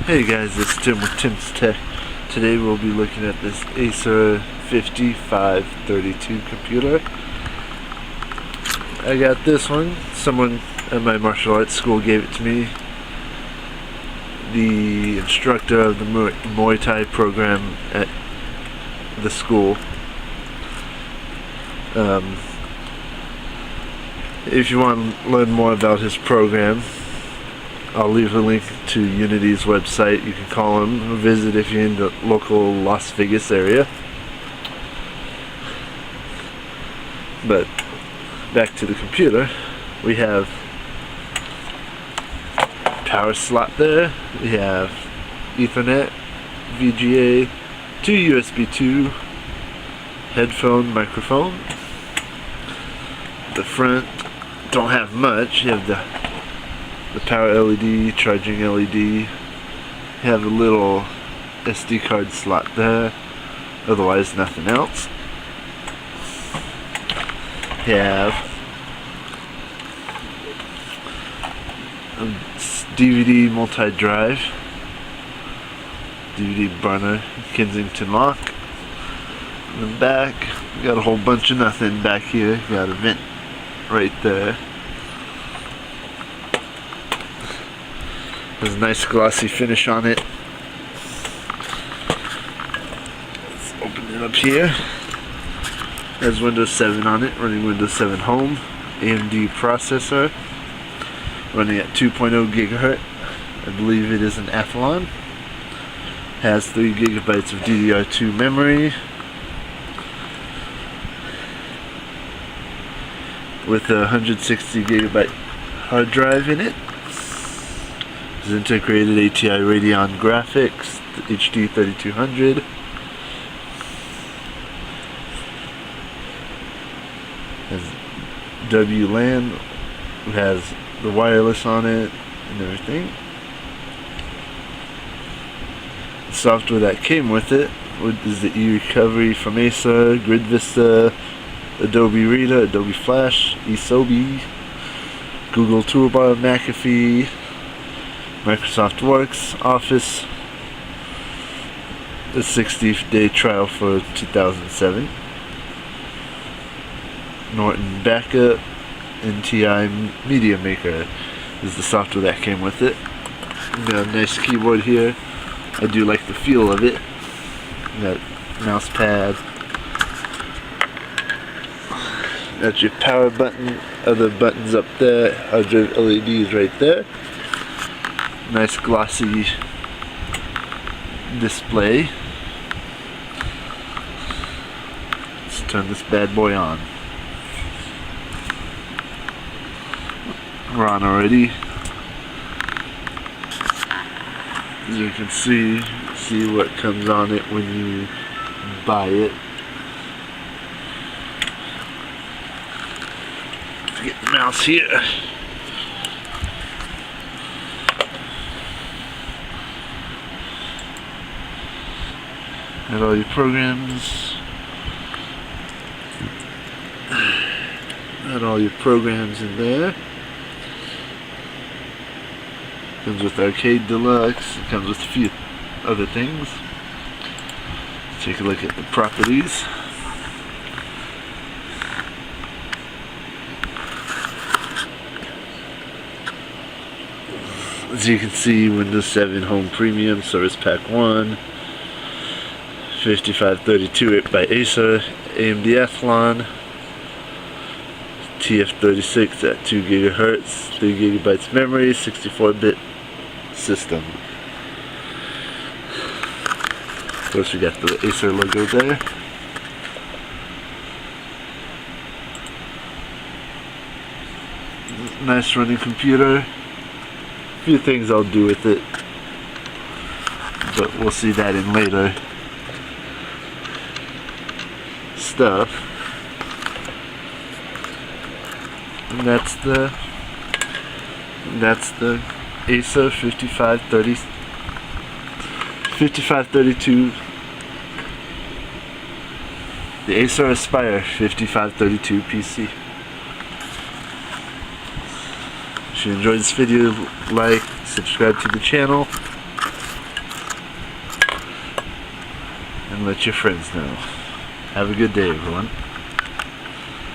Hey guys, it's Tim with Tim's Tech. Today we'll be looking at this Acer 5532 computer. I got this one. Someone at my martial arts school gave it to me. The instructor of the Muay Thai program at the school. If you want to learn more about his program, I'll leave a link to Unity's website. You can call him or visit if you're in the local Las Vegas area. But back to the computer, we have power slot there, we have Ethernet, VGA, two USB 2, headphone, microphone. The front don't have much. You have the power LED, charging LED. You have a little SD card slot there, otherwise nothing else. You have a DVD multi-drive, DVD burner, Kensington lock. In the back, we got a whole bunch of nothing back here. You got a vent right there. There's a nice glossy finish on it. Let's open it up here. Has Windows 7 on it, running Windows 7 Home. AMD processor, running at 2.0 gigahertz. I believe it is an Athlon. Has 3 gigabytes of DDR2 memory. With a 160 gigabyte hard drive in it. It's integrated ATI Radeon graphics, HD 3200. Has WLAN, has the wireless on it and everything. The software that came with it is the eRecovery from Acer, Grid Vista, Adobe Reader, Adobe Flash, eSobi, Google Toolbar, McAfee, Microsoft Works, Office, a 60-day trial for 2007, Norton Backup, and TI Media Maker is the software that came with it. Got a nice keyboard here. I do like the feel of it. Got mouse pad. That's your power button, other buttons up there, hard drive LEDs right there. Nice glossy display. Let's turn this bad boy on. We're on already. As you can see what comes on it when you buy it. Get the mouse here. Got all your programs. Got all your programs in there. Comes with Arcade Deluxe. It comes with a few other things. Let's take a look at the properties. As you can see, Windows 7 Home Premium, Service Pack 1, 5532 by Acer, AMD Athlon, TF36 at 2 gigahertz, 3 gigabytes memory, 64-bit system. Of course, we got the Acer logo there. Nice running computer. Few things I'll do with it, but we'll see that in later stuff. And that's the Acer 5532, the Acer Aspire 5532 PC. If you enjoyed this video, like, subscribe to the channel. and let your friends know. Have a good day, everyone.